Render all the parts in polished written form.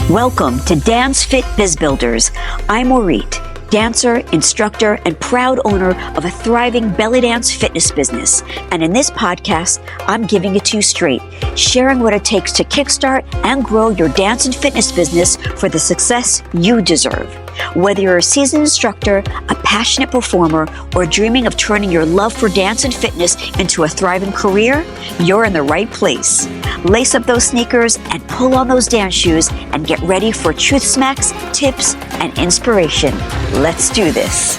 Welcome to Dance Fit Biz Builders. I'm Orit, dancer, instructor, and proud owner of a thriving belly dance fitness business. And in this podcast, I'm giving it to you straight, sharing what it takes to kickstart and grow your dance and fitness business for the success you deserve. Whether you're a seasoned instructor, a passionate performer, or dreaming of turning your love for dance and fitness into a thriving career, you're in the right place. Lace up those sneakers and pull on those dance shoes and get ready for truth smacks, tips, and inspiration. Let's do this.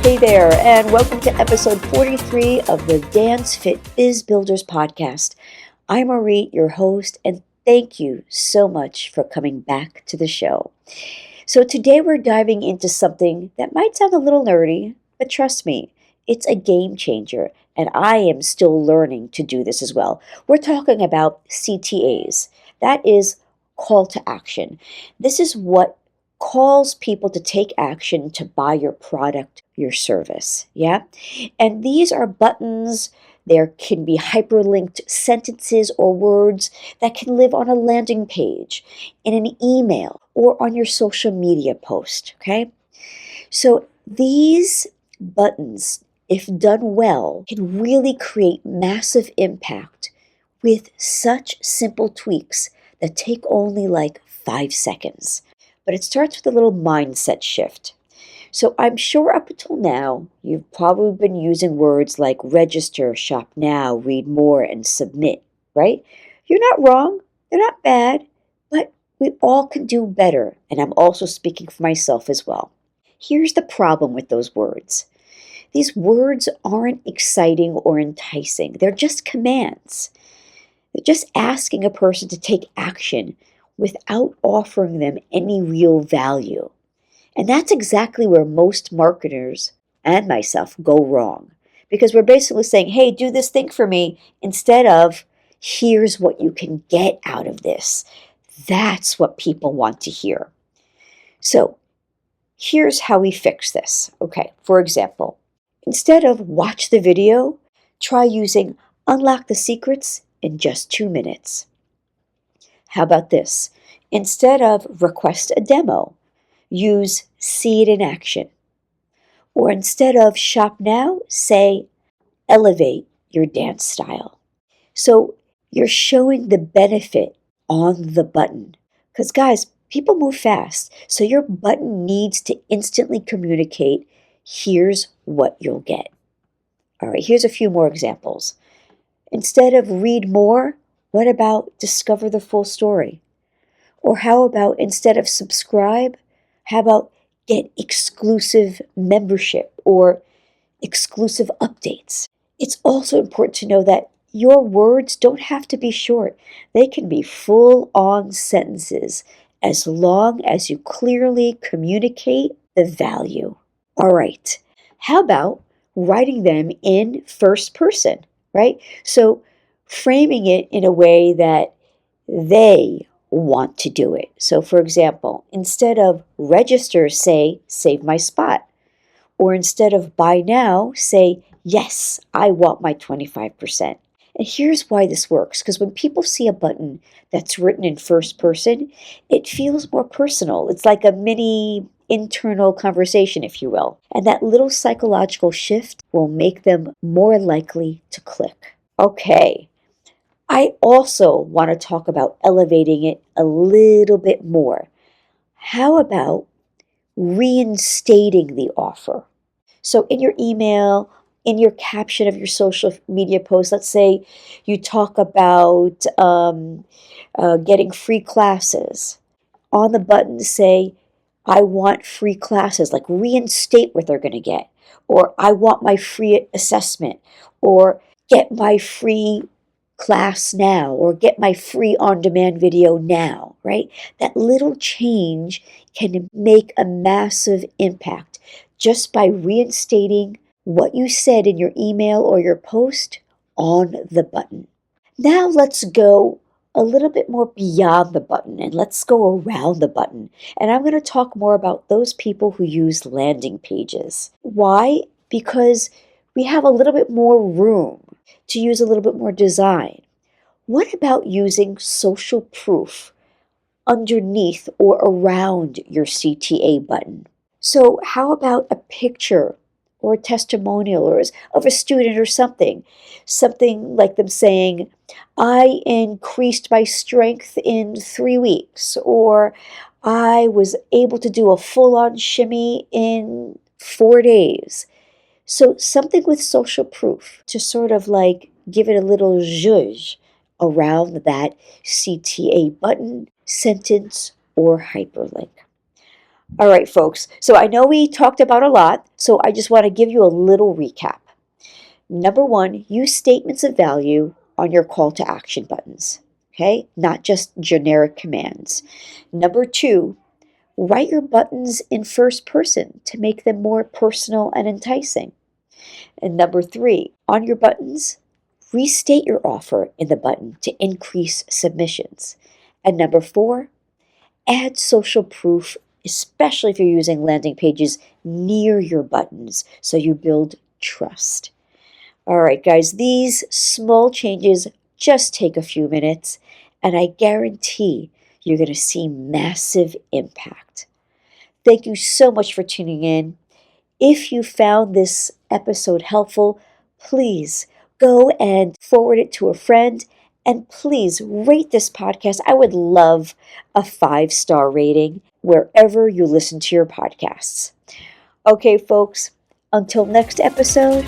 Hey there, and welcome to episode 43 of the Dance Fit Biz Builders podcast. I'm Orit, your host, and thank you so much for coming back to the show. So today we're diving into something that might sound a little nerdy, but trust me, it's a game changer, and I am still learning to do this as well. We're talking about CTAs. That is call to action. This is what calls people to take action to buy your product, your service. Yeah? And these are buttons. There can be hyperlinked sentences or words that can live on a landing page, in an email, or on your social media post, okay? So these buttons, if done well, can really create massive impact with such simple tweaks that take only like 5 seconds. But it starts with a little mindset shift. So I'm sure up until now, you've probably been using words like register, shop now, read more, and submit, right? You're not wrong. They're not bad, but we all can do better. And I'm also speaking for myself as well. Here's the problem with those words. These words aren't exciting or enticing. They're just commands. They're just asking a person to take action without offering them any real value. And that's exactly where most marketers and myself go wrong. Because we're basically saying, hey, do this thing for me, instead of, here's what you can get out of this. That's what people want to hear. So here's how we fix this. Okay, for example, instead of watch the video, try using unlock the secrets in just 2 minutes. How about this? Instead of request a demo, use see it in action. Or instead of shop now, say elevate your dance style. So you're showing the benefit on the button. Because guys, people move fast. So your button needs to instantly communicate, here's what you'll get. All right, here's a few more examples. Instead of read more, what about discover the full story? Or how about instead of subscribe, how about get exclusive membership or exclusive updates? It's also important to know that your words don't have to be short. They can be full-on sentences as long as you clearly communicate the value. All right, how about writing them in first person, right? So framing it in a way that they want to do it. So for example, instead of register, say save my spot. Or instead of buy now, say yes, I want my 25%. And here's why this works. Because when people see a button that's written in first person, it feels more personal. It's like a mini internal conversation, if you will. And that little psychological shift will make them more likely to click. Okay. I also want to talk about elevating it a little bit more. How about reinstating the offer? So in your email, in your caption of your social media post, let's say you talk about getting free classes. On the button, say, I want free classes, like reinstate what they're going to get. Or I want my free assessment. Or get my free class now, or get my free on-demand video now, right? That little change can make a massive impact just by reinstating what you said in your email or your post on the button. Now let's go a little bit more beyond the button and let's go around the button. And I'm going to talk more about those people who use landing pages. Why? Because we have a little bit more room to use a little bit more design. What about using social proof underneath or around your CTA button. So how about a picture or a testimonial of a student or something? Something like them saying, I increased my strength in 3 weeks, or I was able to do a full-on shimmy in 4 days. So something with social proof to sort of like give it a little zhuzh around that CTA button, sentence, or hyperlink. All right, folks. So I know we talked about a lot, so I just want to give you a little recap. Number one, use statements of value on your call to action buttons, okay? Not just generic commands. Number two, write your buttons in first person to make them more personal and enticing. And number three, on your buttons, restate your offer in the button to increase submissions. And number four, add social proof, especially if you're using landing pages near your buttons, so you build trust. All right, guys, these small changes just take a few minutes, and I guarantee you're going to see massive impact. Thank you so much for tuning in. If you found this episode helpful, please go and forward it to a friend. And please rate this podcast. I would love a 5-star rating wherever you listen to your podcasts. Okay, folks, until next episode,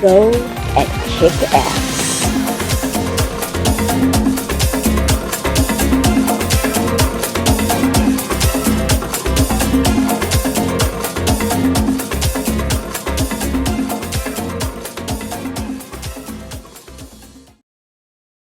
go and kick ass.